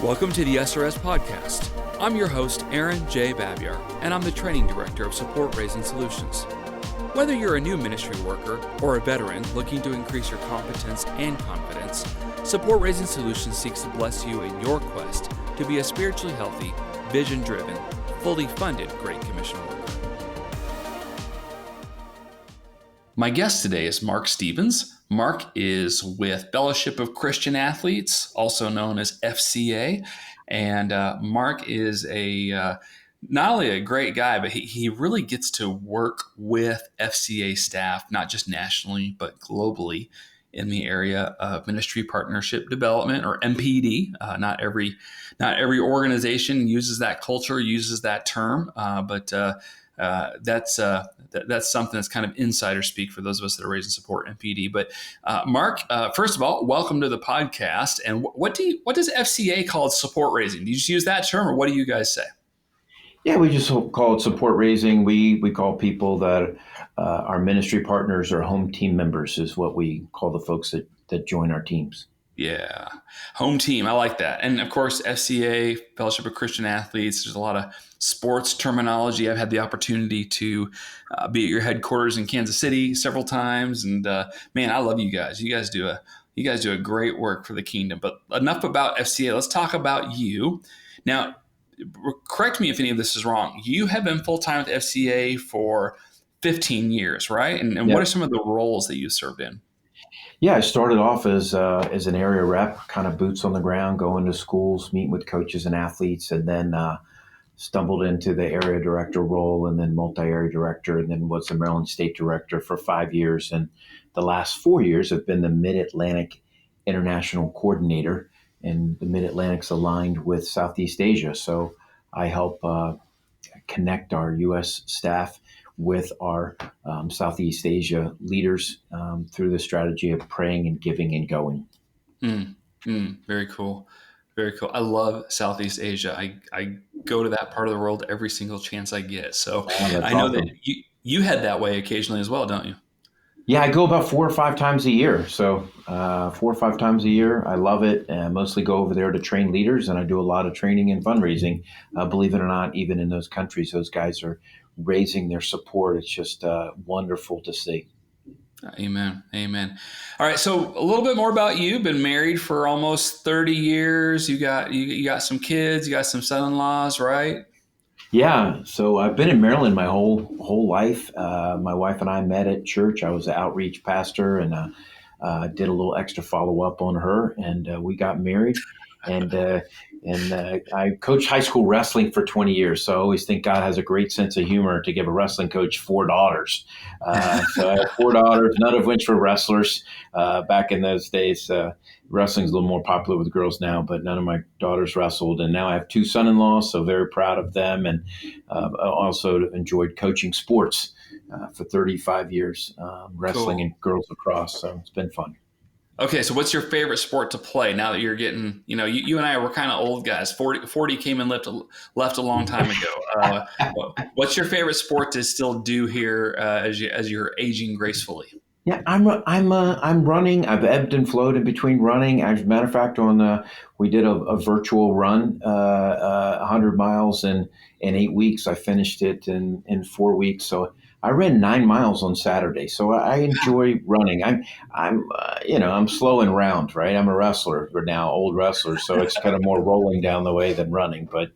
Welcome to the SRS Podcast. I'm your host, Aaron J. Babyar, and I'm the Training Director of Support Raising Solutions. Whether you're a new ministry worker or a veteran looking to increase your competence and confidence, Support Raising Solutions seeks to bless you in your quest to be a spiritually healthy, vision-driven, fully funded Great Commission worker. My guest today is Mark Stephens. Mark is with Fellowship of Christian Athletes, also known as FCA. And Mark is not only a great guy, but he really gets to work with FCA staff, not just nationally, but globally in the area of ministry partnership development, or MPD. Not every organization uses that culture, uses that term, but that's something that's kind of insider speak for those of us that are raising support MPD. But Mark, first of all, welcome to the podcast. And what does FCA call support raising? Do you just use that term, or what do you guys say? Yeah, we just call it support raising. We call people that are ministry partners or home team members is what we call the folks that join our teams. Yeah. Home team. I like that. And of course, FCA, Fellowship of Christian Athletes, there's a lot of sports terminology. I've had the opportunity to be at your headquarters in Kansas City several times. And man, I love you guys. You guys do a great work for the kingdom. But enough about FCA. Let's talk about you. Now, correct me if any of this is wrong. You have been full-time with FCA for 15 years, right? And What are some of the roles that you served in? Yeah, I started off as an area rep, kind of boots on the ground, going to schools, meeting with coaches and athletes, and then stumbled into the area director role, and then multi-area director, and then was the Maryland State Director for 5 years. And the last 4 years have been the Mid-Atlantic International Coordinator, and the Mid-Atlantic's aligned with Southeast Asia. So I help connect our U.S. staff with our Southeast Asia leaders through the strategy of praying and giving and going. Very cool. Very cool. I love Southeast Asia. I go to that part of the world every single chance I get. So I know that you head that way occasionally as well, don't you? Yeah, I go about 4 or 5 times a year. So 4 or 5 times a year. I love it. I mostly go over there to train leaders, and I do a lot of training and fundraising. Believe it or not, even in those countries, those guys are raising their support. It's just wonderful to see. Amen. Amen. All right. So a little bit more about you. Been married for almost 30 years. You got some kids. You got some son-in-laws, right? Yeah. So I've been in Maryland my whole life. My wife and I met at church. I was an outreach pastor, and did a little extra follow-up on her, and we got married. And I coached high school wrestling for 20 years. So I always think God has a great sense of humor to give a wrestling coach 4 daughters. So I have 4 daughters, none of which were wrestlers. Back in those days, wrestling's a little more popular with girls now, but none of my daughters wrestled. And now I have 2 son-in-laws, so very proud of them. And also enjoyed coaching sports for 35 years, wrestling Cool. and girls lacrosse. So it's been fun. Okay, so what's your favorite sport to play now that you're getting, you and I were kind of old guys. 40 came and left a long time ago. What's your favorite sport to still do here as you're aging gracefully? Yeah, I'm running. I've ebbed and flowed in between running. As a matter of fact, we did a virtual run, 100 miles in 8 weeks. I finished it in 4 weeks. So I ran 9 miles on Saturday. So I enjoy running. I'm slow and round, right? I'm a wrestler now, old wrestler. So it's kind of more rolling down the way than running, but.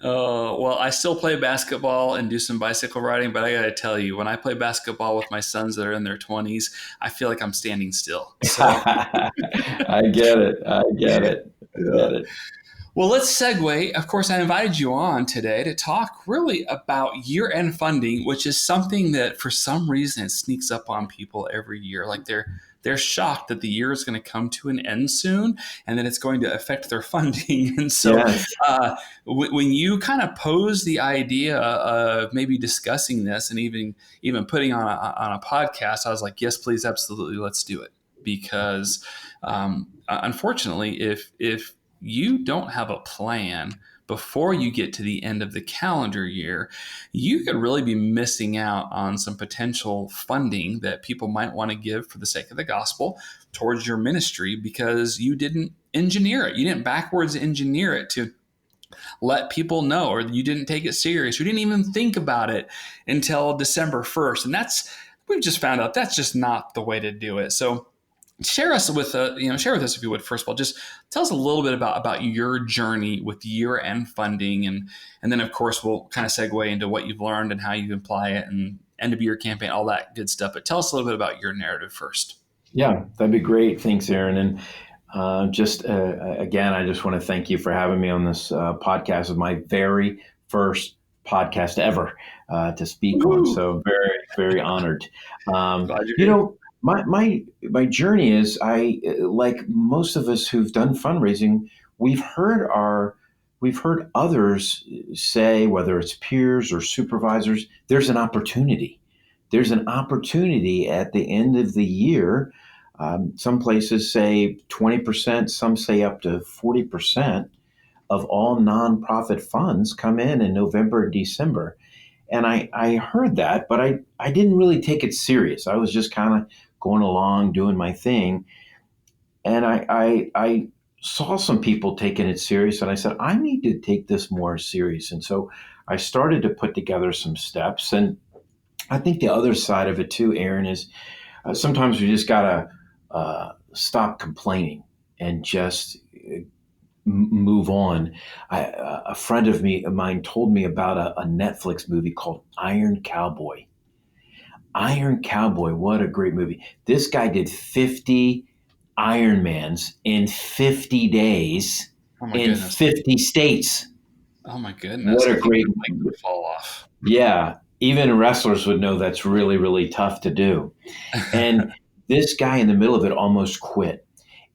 Well, I still play basketball and do some bicycle riding, but I got to tell you, when I play basketball with my sons that are in their 20s, I feel like I'm standing still. So. I get it. Well, let's segue. Of course, I invited you on today to talk really about year-end funding, which is something that for some reason it sneaks up on people every year. Like they're shocked that the year is going to come to an end soon and that it's going to affect their funding. And so yes. When you kind of pose the idea of maybe discussing this and even putting on a podcast, I was like, yes, please, absolutely, let's do it. Because unfortunately, if you don't have a plan before you get to the end of the calendar year, you could really be missing out on some potential funding that people might want to give for the sake of the gospel towards your ministry because you didn't engineer it. You didn't backwards engineer it to let people know, or you didn't take it serious. You didn't even think about it until December 1st. And we've just found out that's just not the way to do it. So share share with us, if you would, first of all, just tell us a little bit about your journey with year-end funding, and then of course we'll kind of segue into what you've learned and how you apply it, and end of year campaign, all that good stuff. But tell us a little bit about your narrative first. Yeah, that'd be great. Thanks, Aaron. And again, I just want to thank you for having me on this podcast. It's my very first podcast ever to speak on. Woo-hoo. So very, very honored. Glad you're You here. know, my journey is, I like most of us who've done fundraising, we've heard others say, whether it's peers or supervisors, there's an opportunity. There's an opportunity at the end of the year. Some places say 20%, some say up to 40% of all nonprofit funds come in November and December. And I heard that, but I didn't really take it serious. I was just kind of going along, doing my thing. And I saw some people taking it serious, and I said, I need to take this more serious. And so I started to put together some steps. And I think the other side of it too, Aaron, is sometimes we just got to stop complaining and just move on. A friend of mine told me about a Netflix movie called Iron Cowboy. Iron Cowboy, what a great movie. This guy did 50 Ironmans in 50 days Oh my in goodness. 50 states. Oh my goodness. What I a think great, my leg would fall off. yeah. Even wrestlers would know that's really, really tough to do. And this guy in the middle of it almost quit.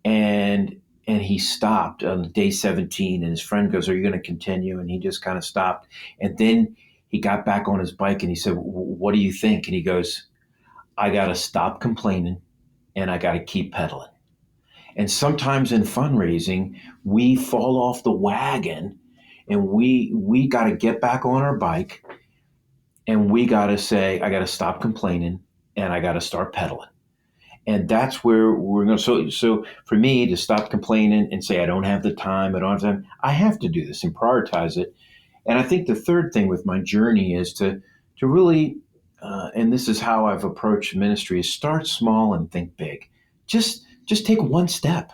And he stopped on day 17, and his friend goes, are you going to continue? And he just kind of stopped. And then he got back on his bike and he said, what do you think? And he goes, I got to stop complaining and I got to keep pedaling. And sometimes in fundraising, we fall off the wagon, and we got to get back on our bike, and we got to say, I got to stop complaining and I got to start pedaling. And that's where we're going to. So for me to stop complaining and say, I don't have the time, I have to do this and prioritize it. And I think the third thing with my journey is to really, and this is how I've approached ministry, is start small and think big. Just take one step.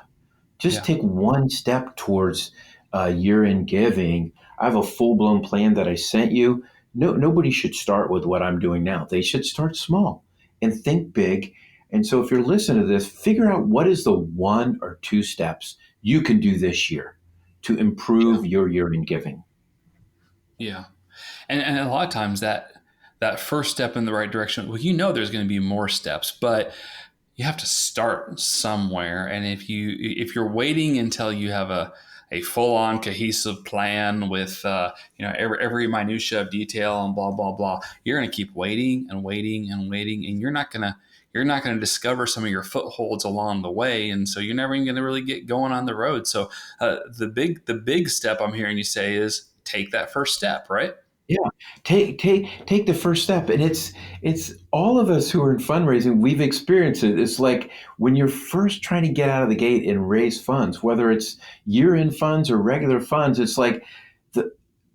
Just Yeah. take one step towards year-end giving. I have a full-blown plan that I sent you. Nobody should start with what I'm doing now. They should start small and think big. And so if you're listening to this, figure out what is the 1 or 2 steps you can do this year to Yeah. improve your year-end giving. Yeah. And a lot of times that first step in the right direction, well, there's going to be more steps, but you have to start somewhere. And if you're waiting until you have a full-on cohesive plan with every minutia of detail and blah blah blah, you're going to keep waiting and waiting and waiting, and you're not going to discover some of your footholds along the way, and so you're never even going to really get going on the road. So the big step I'm hearing you say is take that first step, right? Yeah, take the first step, and it's all of us who are in fundraising. We've experienced it. It's like when you're first trying to get out of the gate and raise funds, whether it's year-end funds or regular funds. It's like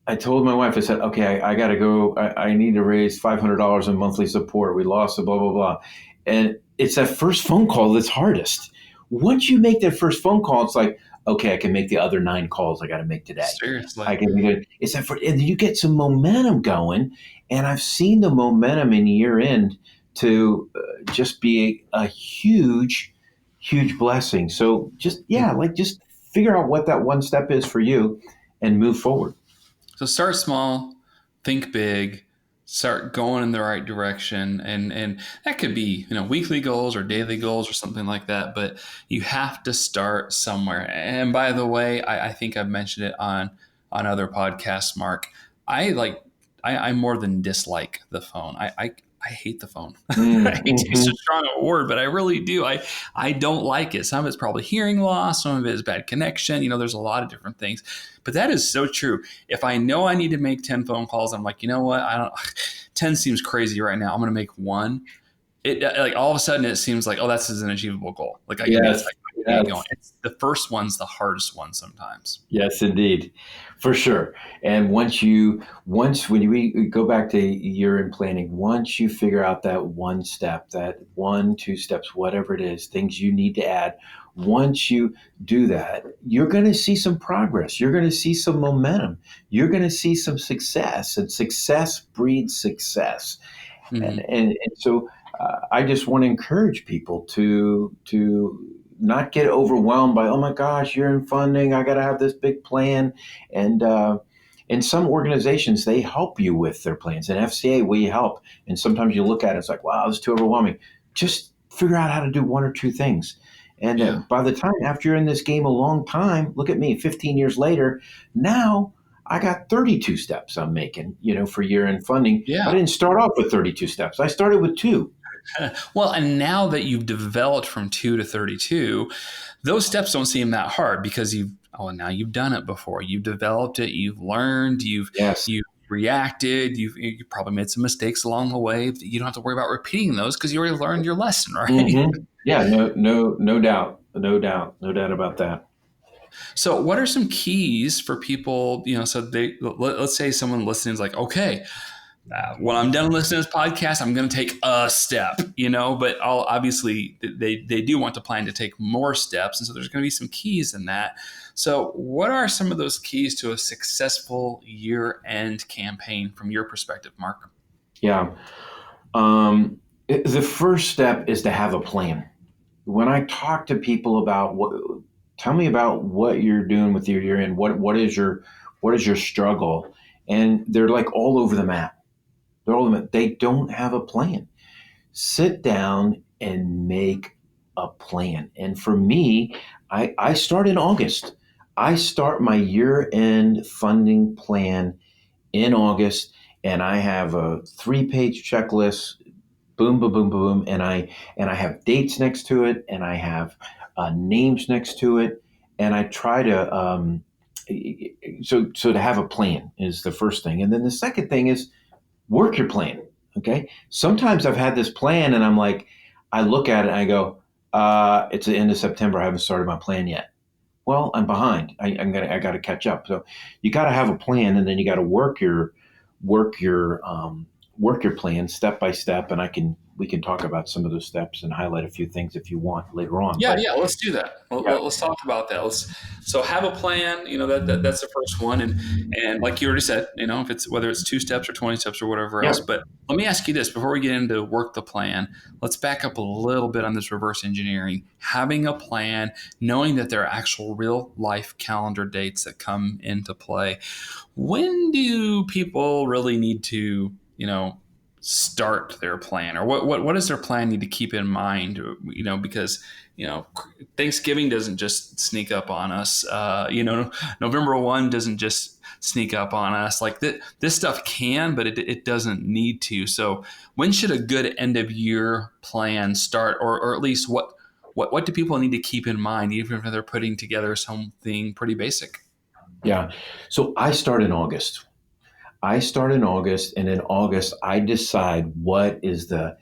I told my wife, I said, okay, I got to go. I need to raise $500 in monthly support. We lost a blah blah blah, and it's that first phone call that's hardest. Once you make that first phone call, it's like, okay, I can make the other 9 calls I got to make today. Seriously. I can make it. It's that and you get some momentum going, and I've seen the momentum in year end to just be a huge, huge blessing. So just figure out what that one step is for you, and move forward. So start small, think big, start going in the right direction, and that could be weekly goals or daily goals or something like that. But you have to start somewhere. And by the way, I think I've mentioned it on other podcasts, Mark. I more than dislike the phone. I hate the phone. I hate to use Mm-hmm. a strong word, but I really do. I don't like it. Some of it's probably hearing loss. Some of it is bad connection. There's a lot of different things. But that is so true. If I know I need to make 10 phone calls, I'm like, you know what? I don't. 10 seems crazy right now. I'm going to make one. It like all of a sudden it seems like, oh, that's an achievable goal. Like I can do it. Yes. get going. Yes. It's the first one's the hardest one sometimes. Yes, indeed, for sure. And once when we go back to year in planning, once you figure out that one step, that one, two steps, whatever it is, things you need to add, once you do that, you're going to see some progress. You're going to see some momentum. You're going to see some success, and success breeds success. Hmm. And so I just want to encourage people to not get overwhelmed by, oh my gosh, you're in funding, I got to have this big plan. And in some organizations, they help you with their plans. In FCA, we help, and sometimes you look at it, it's like, wow, it's too overwhelming. Just figure out how to do one or two things. And Yeah. by the time, after you're in this game a long time, look at me, 15 years later, now I got 32 steps I'm making, for year-end funding. But I Yeah. didn't start off with 32 steps. I started with two. Well, and now that you've developed from 2 to 32, those steps don't seem that hard because now you've done it before. You've developed it, you've learned, Yes. you've reacted, you probably made some mistakes along the way. You don't have to worry about repeating those because you already learned your lesson, right? Yeah, no doubt. No doubt about that. So, what are some keys for people? So let's say someone listening is like, okay, when I'm done listening to this podcast, I'm going to take a step, but obviously they do want to plan to take more steps. And so there's going to be some keys in that. So what are some of those keys to a successful year-end campaign from your perspective, Mark? Yeah. The first step is to have a plan. When I talk to people about tell me about what you're doing with your year end. What is your struggle? And they're like all over the map. They're all over the map. They don't have a plan. Sit down and make a plan. And for me, I start in August. I start my year end funding plan in August, and I have a 3-page checklist. Boom, boom, boom, boom, and I have dates next to it, and I have names next to it, and I try to so to have a plan is the first thing, and then the second thing is work your plan. Okay. Sometimes I've had this plan and I'm like, I look at it and I go, it's the end of September. I haven't started my plan yet. Well, I'm behind. I got to catch up. So you got to have a plan, and then you got to work your work your plan step by step. And we can talk about some of those steps and highlight a few things if you want later on. Yeah, But yeah, let's do that. yeah, Let's talk about that. So have a plan. That's the first one, and like you already said, if it's whether it's 2 steps or 20 steps or whatever yeah, else. But let me ask you this before we get into work the plan. Let's back up a little bit on this reverse engineering. Having a plan, knowing that there are actual real life calendar dates that come into play. When do people really need to, start their plan, or what does their plan need to keep in mind? Because Thanksgiving doesn't just sneak up on us. November 1 doesn't just sneak up on us. Like this stuff can, but it doesn't need to. So when should a good end of year plan start, or at least what do people need to keep in mind, even if they're putting together something pretty basic? yeah. So I start in August, and in August, I decide what is the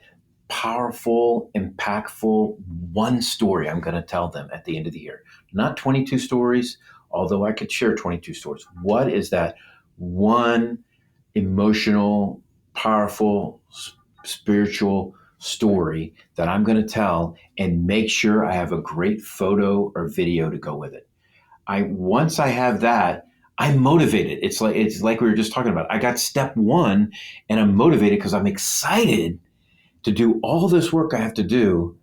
powerful, impactful one story I'm going to tell them at the end of the year. Not 22 stories, although I could share 22 stories. What is that one emotional, powerful, spiritual story that I'm going to tell, and make sure I have a great photo or video to go with it? Once I have that, I'm motivated. It's like we were just talking about. I got step one, and I'm motivated because I'm excited to do all this work I have to do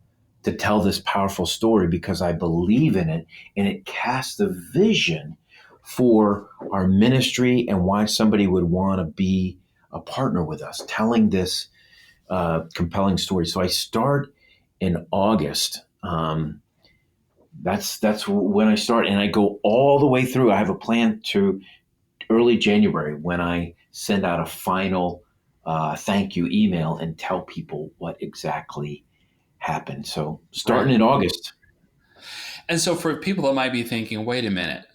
to tell this powerful story, because I believe in it, and it casts a vision for our ministry and why somebody would want to be a partner with us telling this compelling story. So I start in August. That's when I start, and I go all the way through. I have a plan to early January, when I send out a final thank you email and tell people what exactly happened. So Right. starting in August. And so for people that might be thinking, wait a minute,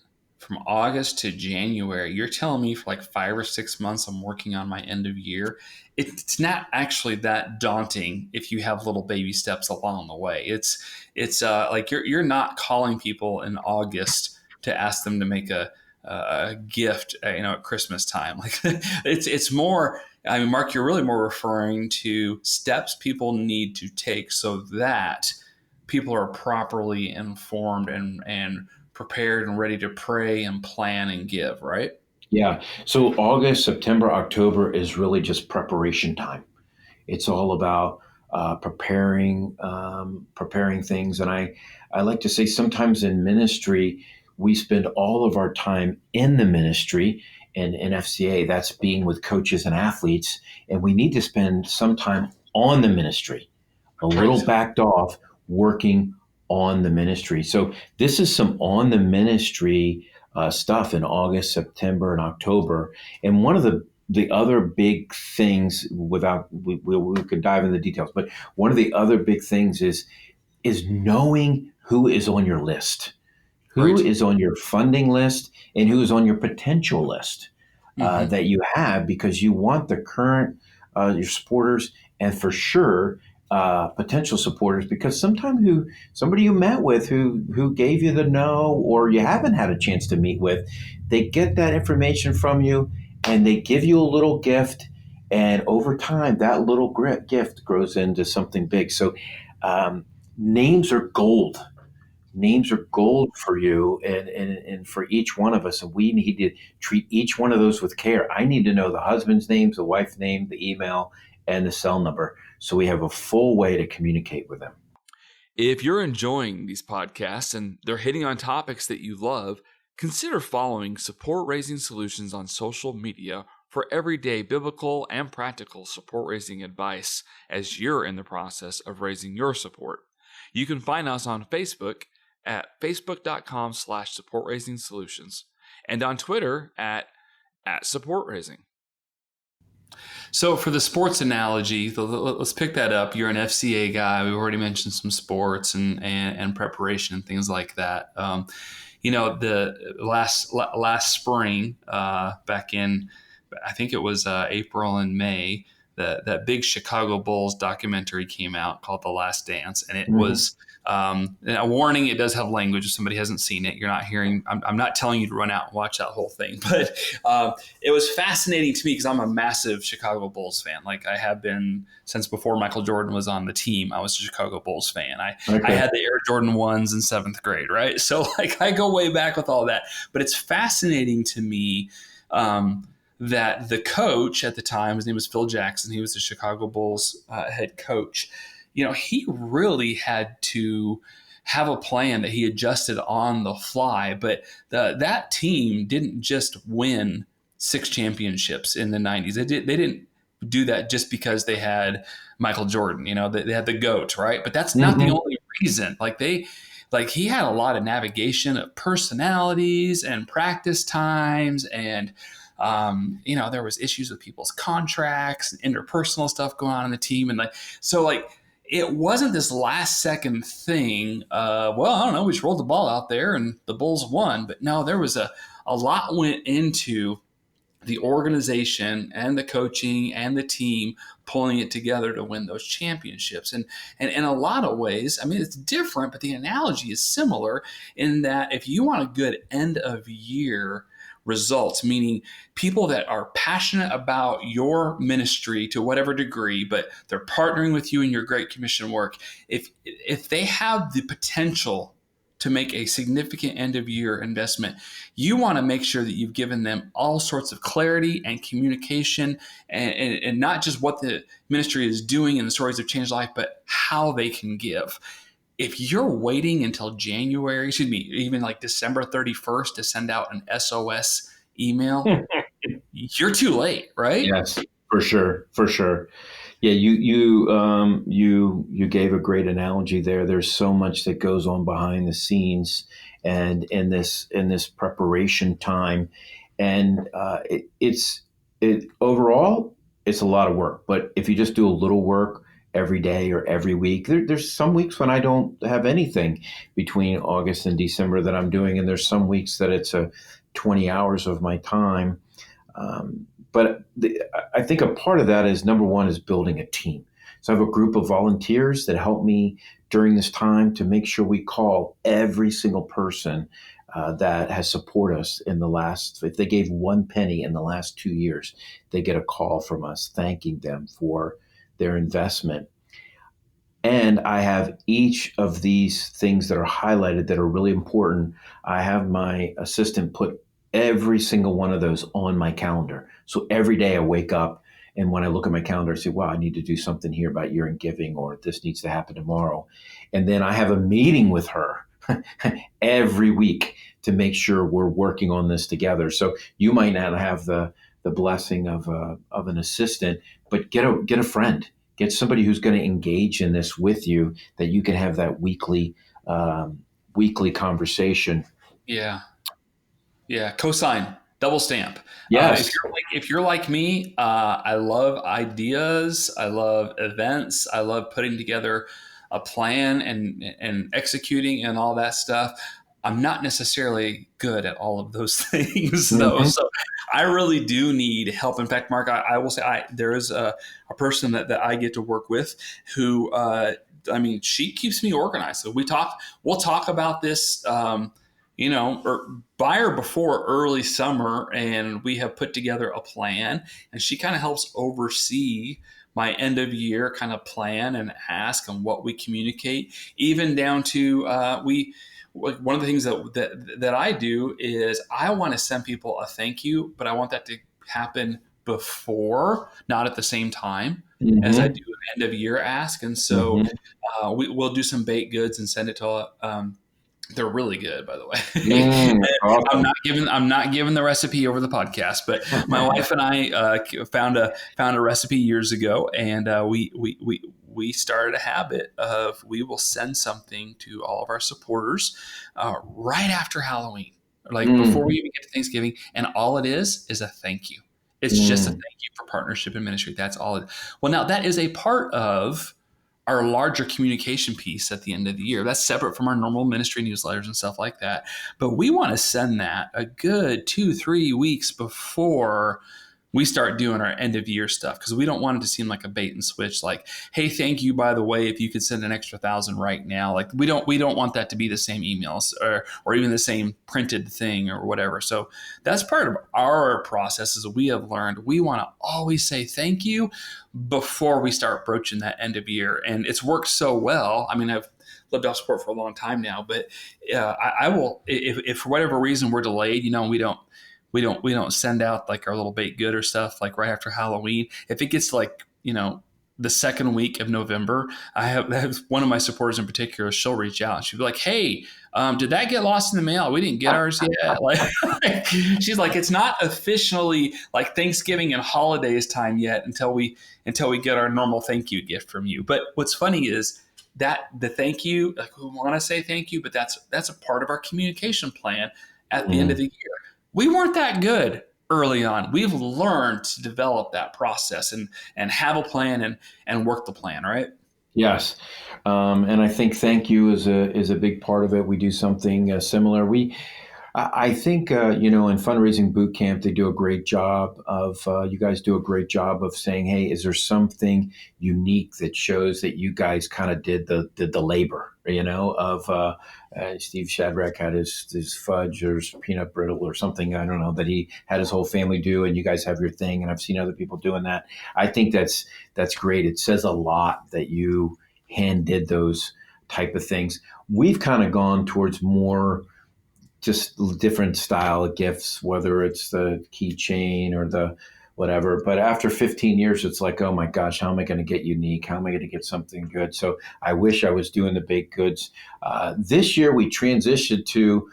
from August to January, you're telling me for like 5 or 6 months I'm working on my end of year. It's not actually that daunting if you have little baby steps along the way. It's like you're not calling people in August to ask them to make a gift, at Christmas time. Like it's more. I mean, Mark, you're really more referring to steps people need to take so that people are properly informed and prepared and ready to pray and plan and give, right? Yeah. So August, September, October is really just preparation time. It's all about preparing things. And I like to say sometimes in ministry, we spend all of our time in the ministry and in FCA, that's being with coaches and athletes. And we need to spend some time on the ministry, a little Right. backed off, working on the ministry. So this is some on the ministry stuff in August, September, and October. And one of the other big things, without we could dive into the details, but one of the other big things is knowing who is on your list, who Right. is on your funding list, and who is on your potential list Mm-hmm. that you have, because you want the current your supporters, and for sure potential supporters, because somebody you met with who gave you the no, or you haven't had a chance to meet with, they get that information from you and they give you a little gift, and over time that little gift grows into something big. So um, names are gold. Names are gold for you, and for each one of us. And we need to treat each one of those with care. I need to know the husband's name, the wife's name, the email, and the cell number, so we have a full way to communicate with them. If you're enjoying these podcasts and they're hitting on topics that you love, consider following Support Raising Solutions on social media for everyday biblical and practical support raising advice as you're in the process of raising your support. You can find us on Facebook at facebook.com/support raising solutions and on Twitter at support raising. So for the sports analogy, let's pick that up. You're an FCA guy. We've already mentioned some sports and preparation and things like that. The last spring, back in, I think it was April and May, that big Chicago Bulls documentary came out called The Last Dance, and it Mhm. was and a warning. It does have language. If somebody hasn't seen it, you're not hearing. I'm not telling you to run out and watch that whole thing, but it was fascinating to me because I'm a massive Chicago Bulls fan. Like I have been since before Michael Jordan was on the team. I was a Chicago Bulls fan. I Okay. had the Air Jordan ones in seventh grade, right? So like I go way back with all that. But it's fascinating to me. That the coach at the time, his name was Phil Jackson, he was the Chicago Bulls head coach. He really had to have a plan that he adjusted on the fly. But that team didn't just win 6 championships in the 90s. They didn't do that just because they had Michael Jordan. They had the GOAT, right? But that's not the Mhm. only reason. Like he had a lot of navigation of personalities and practice times, and there was issues with people's contracts and interpersonal stuff going on in the team, and it wasn't this last second thing. Well, I don't know, we just rolled the ball out there and the Bulls won, but no, there was a lot went into the organization and the coaching and the team pulling it together to win those championships. And in a lot of ways, I mean, it's different, but the analogy is similar in that if you want a good end of year results, meaning people that are passionate about your ministry to whatever degree, but they're partnering with you in your Great Commission work, if they have the potential to make a significant end of year investment, you want to make sure that you've given them all sorts of clarity and communication, and not just what the ministry is doing and the stories of changed life, but how they can give. If you're waiting until January, excuse me, even like December 31st to send out an SOS email, you're too late, right? Yes, for sure, for sure. Yeah, you gave a great analogy there. There's so much that goes on behind the scenes, and in this preparation time, and it overall it's a lot of work. But if you just do a little work every day or every week. There's some weeks when I don't have anything between August and December that I'm doing, and there's some weeks that it's 20 hours of my time. But I think a part of that is, number one, is building a team. So I have a group of volunteers that help me during this time to make sure we call every single person that has supported us in the last, if they gave one penny in the last 2 years, they get a call from us thanking them for their investment. And I have each of these things that are highlighted that are really important. I have my assistant put every single one of those on my calendar. So every day I wake up, and when I look at my calendar, I say, wow, I need to do something here about year in giving, or this needs to happen tomorrow. And then I have a meeting with her every week to make sure we're working on this together. So you might not have the blessing of an assistant, but get a friend. Get somebody who's going to engage in this with you, that you can have that weekly conversation. Yeah. Yeah. Cosign, double stamp. If Yes. you're like me, I love ideas. I love events. I love putting together a plan and executing and all that stuff. I'm not necessarily good at all of those things, though. Mm-hmm. So I really do need help. In fact, Mark, I will say there is a person that I get to work with who, I mean, she keeps me organized. So we'll talk about this, or by or before early summer, and we have put together a plan, and she kind of helps oversee my end of year kind of plan and ask and what we communicate, even down to one of the things that I do is I want to send people a thank you, but I want that to happen before, not at the same time as I Mm-hmm. do an end of year ask. And so Mm-hmm. we'll do some baked goods and send it to. They're really good, by the way. That's awesome. I'm not giving the recipe over the podcast, but my wife and I found a recipe years ago, and we started a habit of we will send something to all of our supporters right after Halloween, like before we Mm-hmm. even get to Thanksgiving, and all it is a thank you. It's just a Mm-hmm. thank you for partnership and ministry. That's all. Well, now that is a part of our larger communication piece at the end of the year. That's separate from our normal ministry newsletters and stuff like that. But we want to send that a good 2-3 weeks before we start doing our end of year stuff, because we don't want it to seem like a bait and switch. Like, hey, thank you, by the way, if you could send an extra 1,000 right now. Like, we don't want that to be the same emails or even the same printed thing or whatever. So that's part of our process. Is we have learned we want to always say thank you before we start broaching that end of year, and it's worked so well. I mean, I've lived off support for a long time now, but I will, if for whatever reason we're delayed, we don't send out like our little baked good or stuff like right after Halloween. If it gets to like, the second week of November, I have one of my supporters in particular, she'll reach out. She'll be like, hey, did that get lost in the mail? We didn't get ours yet. Like, she's like, it's not officially like Thanksgiving and holidays time yet until we get our normal thank you gift from you. But what's funny is that the thank you, like we want to say thank you, but that's a part of our communication plan at the end of Mm-hmm. the year. We weren't that good early on. We've learned to develop that process and have a plan and work the plan, right? Yes, and I think thank you is a big part of it. We do something similar. I think in fundraising boot camp they do a great job of. You guys do a great job of saying, "Hey, is there something unique that shows that you guys kind of did the labor?" Of Steve Shadrach had his fudge or his peanut brittle or something. I don't know that he had his whole family do, and you guys have your thing. And I've seen other people doing that. I think that's great. It says a lot that you hand did those type of things. We've kind of gone towards more just different style of gifts, whether it's the keychain or the whatever. But after 15 years, it's like, oh my gosh, how am I going to get unique? How am I going to get something good? So I wish I was doing the baked goods. This year, we transitioned to.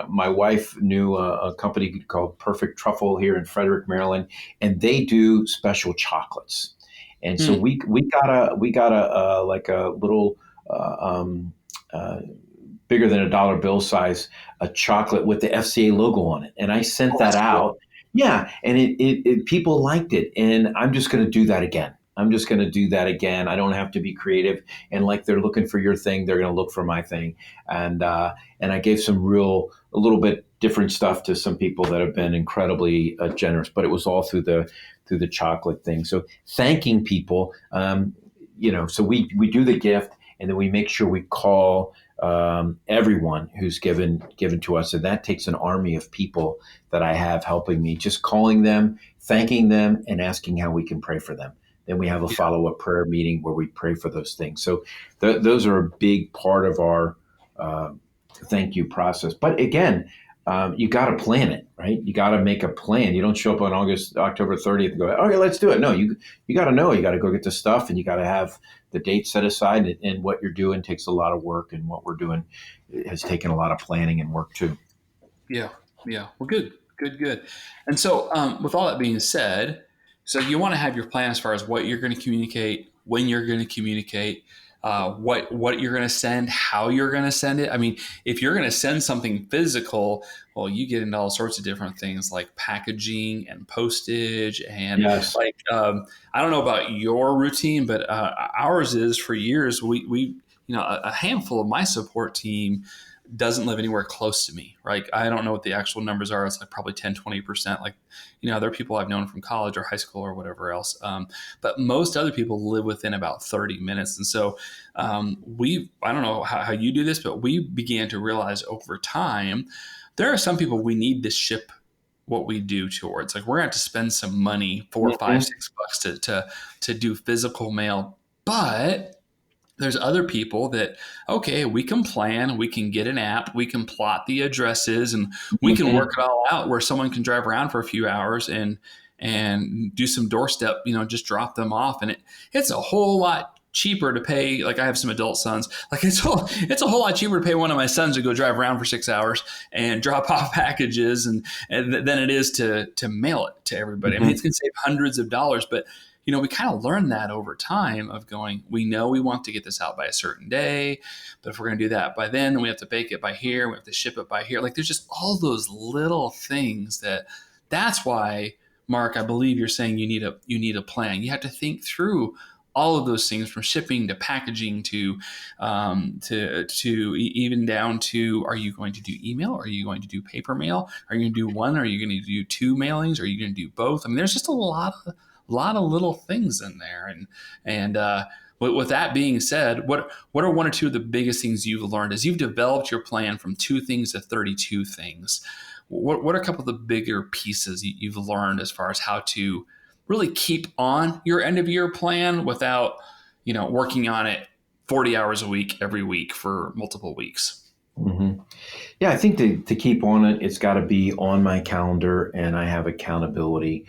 My wife knew a company called Perfect Truffle here in Frederick, Maryland, and they do special chocolates. And so Hmm. we got a like a little uh, bigger than a dollar bill size, a chocolate with the FCA logo on it. And I sent Oh, that that's cool. out. Yeah. And it people liked it. And I'm just going to do that again. I'm just going to do that again. I don't have to be creative. And like they're looking for your thing, they're going to look for my thing. And I gave a little bit different stuff to some people that have been incredibly generous. But it was all through the chocolate thing. So thanking people, so we do the gift, and then we make sure we call everyone who's given to us, and that takes an army of people that I have helping me, just calling them, thanking them, and asking how we can pray for them. Then we have a Yeah. follow-up prayer meeting where we pray for those things. So those are a big part of our uh, thank you process. But again, you got to plan it, right? You got to make a plan. You don't show up on October 30th and go, okay, let's do it. No, you got to know. You got to go get the stuff, and you got to have the date set aside. And what you're doing takes a lot of work, and what we're doing has taken a lot of planning and work too. Yeah. Yeah. Well, good, good, good. And so, with all that being said, so you want to have your plan as far as what you're going to communicate, when you're going to communicate, what you're going to send, how you're going to send it. I mean, if you're going to send something physical, well, you get into all sorts of different things like packaging and postage and Yes. like I don't know about your routine, but ours is for years we a handful of my support team doesn't live anywhere close to me, right? I don't know what the actual numbers are. It's like probably 10, 20%. Like, there are people I've known from college or high school or whatever else. But most other people live within about 30 minutes. And so I don't know how you do this, but we began to realize over time, there are some people we need to ship what we do towards. Like we're going to have to spend some money, 4, 5, Mhm. $6 to do physical mail. But there's other people that, okay, we can plan, we can get an app, we can plot the addresses, and we can work Mhm. it all out where someone can drive around for a few hours and do some doorstep, just drop them off. And it's a whole lot cheaper to pay. Like I have some adult sons. Like it's a whole lot cheaper to pay one of my sons to go drive around for 6 hours and drop off packages than it is to mail it to everybody. I mean, it's Mhm. going to save hundreds of dollars, but we kind of learned that over time of going, we know we want to get this out by a certain day, but if we're going to do that by then we have to bake it by here. We have to ship it by here. Like there's just all those little things that's why, Mark, I believe you're saying you need a plan. You have to think through all of those things from shipping to packaging to even down to, are you going to do email? Are you going to do paper mail? Are you going to do one? Are you going to do two mailings? Are you going to do both? I mean, there's just a lot of little things in there. And with that being said, what are one or two of the biggest things you've learned as you've developed your plan from 2 things to 32 things? What are a couple of the bigger pieces you've learned as far as how to really keep on your end of year plan without, working on it 40 hours a week every week for multiple weeks? Mhm. Yeah, I think to keep on it, it's got to be on my calendar, and I have accountability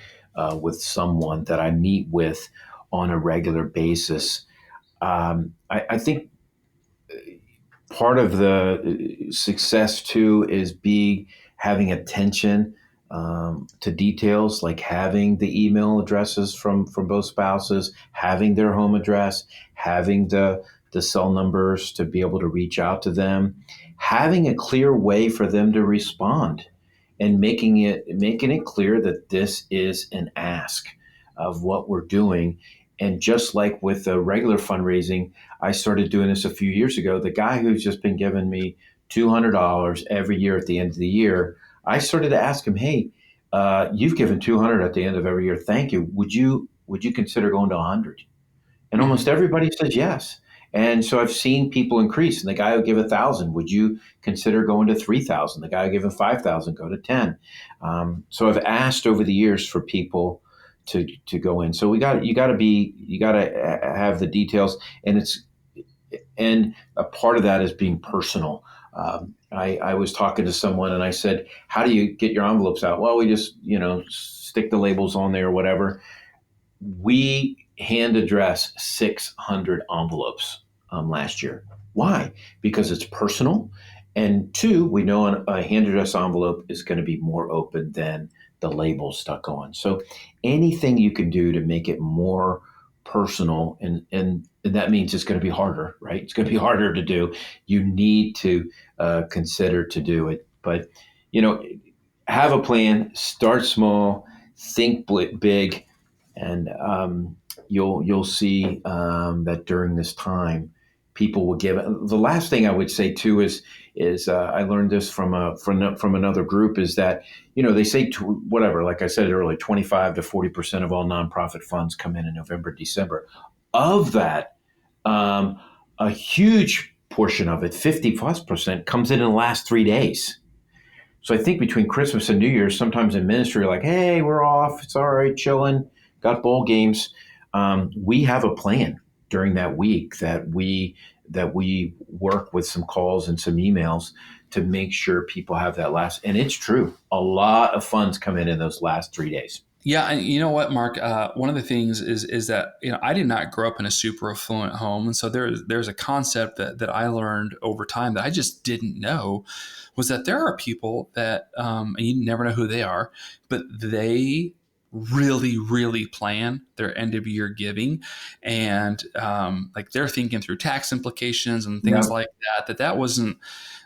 with someone that I meet with on a regular basis. I think part of the success too is having attention to details, like having the email addresses from both spouses, having their home address, having the cell numbers to be able to reach out to them, having a clear way for them to respond, and making it clear that this is an ask of what we're doing. And just like with the regular fundraising, I started doing this a few years ago. The guy who's just been giving me $200 every year at the end of the year, I started to ask him, "Hey, you've given 200 at the end of every year. Thank you. Would you consider going to 100?" And almost Mm-hmm. everybody says yes. And so I've seen people increase. And the guy who give 1,000, would you consider going to 3,000? The guy who give 5,000, go to 10. So I've asked over the years for people to go in. So you got to have the details, and a part of that is being personal. I was talking to someone and I said, "How do you get your envelopes out?" "Well, we just stick the labels on there or whatever." We hand address 600 envelopes last year. Why? Because it's personal. And two, we know a hand address envelope is going to be more open than the label stuck on. So anything you can do to make it more personal, and that means it's going to be harder, right? It's going to be harder to do. You need to consider to do it. But, you know, have a plan, start small, think big, and you'll see that during this time, people will give. The last thing I would say too is I learned this from another group, is that they say whatever, like I said earlier, 25 to 40% of all nonprofit funds come in November, December. Of that, a huge portion of it, 50+%, comes in the last 3 days. So I think between Christmas and New Year's, sometimes in ministry, you're like, hey, we're off. It's all right, chilling. Got bowl games. We have a plan during that week that we work with some calls and some emails to make sure people have that last. And it's true. A lot of funds come in those last 3 days. Yeah, and you know what, Mark? One of the things is that I did not grow up in a super affluent home, and so there's a concept that I learned over time that I just didn't know, was that there are people that and you never know who they are, but they really, really plan their end of year giving, and like they're thinking through tax implications and things like that. That wasn't.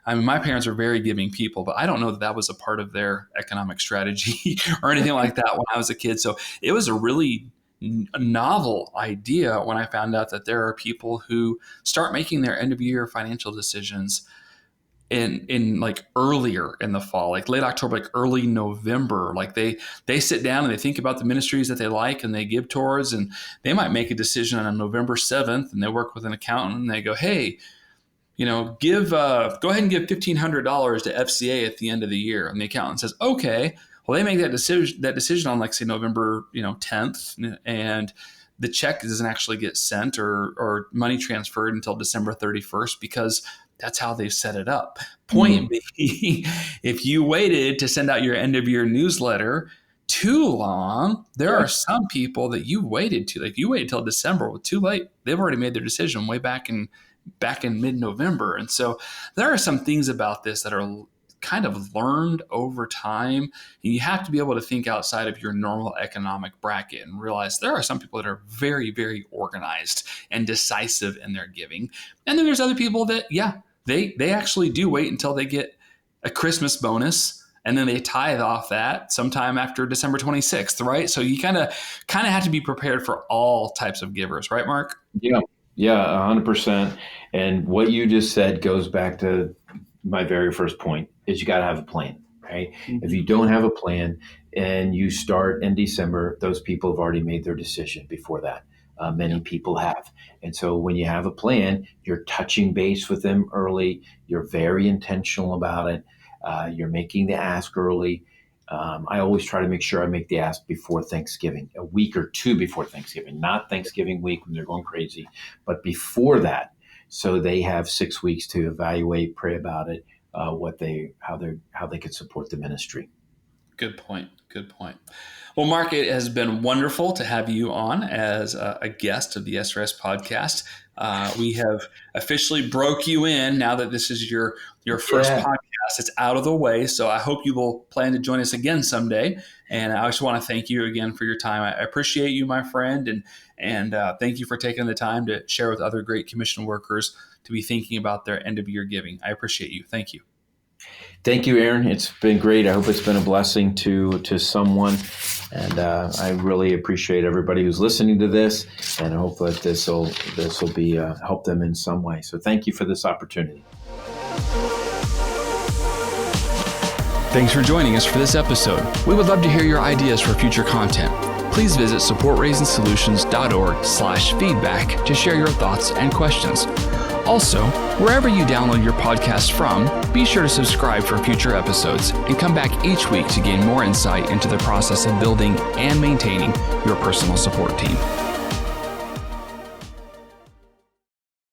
I mean, my parents are very giving people, but I don't know that was a part of their economic strategy or anything like that when I was a kid. So it was a really novel idea when I found out that there are people who start making their end of year financial decisions in like earlier in the fall, like late October, like early November. Like they sit down and they think about the ministries that they like and they give towards, and they might make a decision on November 7th, and they work with an accountant and they go, hey, go ahead and give $1,500 to FCA at the end of the year. And the accountant says, okay. Well, they make that decision on, like, say, November 10th, and the check doesn't actually get sent or money transferred until December 31st, because that's how they've set it up. Point being, if you waited to send out your end of year newsletter too long, there are some people that you waited till December. Well, too late. They've already made their decision way back in mid-November. And so there are some things about this that are kind of learned over time. And you have to be able to think outside of your normal economic bracket and realize there are some people that are very, very organized and decisive in their giving. And then there's other people that, they actually do wait until they get a Christmas bonus, and then they tithe off that sometime after December 26th, right? So you kind of have to be prepared for all types of givers, right, Mark? Yeah. Yeah, 100%. And what you just said goes back to my very first point, is you got to have a plan, right? Mm-hmm. If you don't have a plan and you start in December, those people have already made their decision before that. Many people have. And so when you have a plan, you're touching base with them early. You're very intentional about it. You're making the ask early. I always try to make sure I make the ask before Thanksgiving, a week or two before Thanksgiving, not Thanksgiving week when they're going crazy, but before that. So they have 6 weeks to evaluate, pray about it, how they could support the ministry. Good point. Well, Mark, it has been wonderful to have you on as a guest of the SRS podcast. We have officially broke you in now that this is your first podcast. It's out of the way. So I hope you will plan to join us again someday. And I just want to thank you again for your time. I appreciate you, my friend. And thank you for taking the time to share with other great commission workers to be thinking about their end of year giving. I appreciate you. Thank you. Thank you, Aaron. It's been great. I hope it's been a blessing to someone. And I really appreciate everybody who's listening to this, and I hope that this will be help them in some way. So thank you for this opportunity. Thanks for joining us for this episode. We would love to hear your ideas for future content. Please visit supportraisinSolutions.org/feedback to share your thoughts and questions. Also, wherever you download your podcast from, be sure to subscribe for future episodes and come back each week to gain more insight into the process of building and maintaining your personal support team.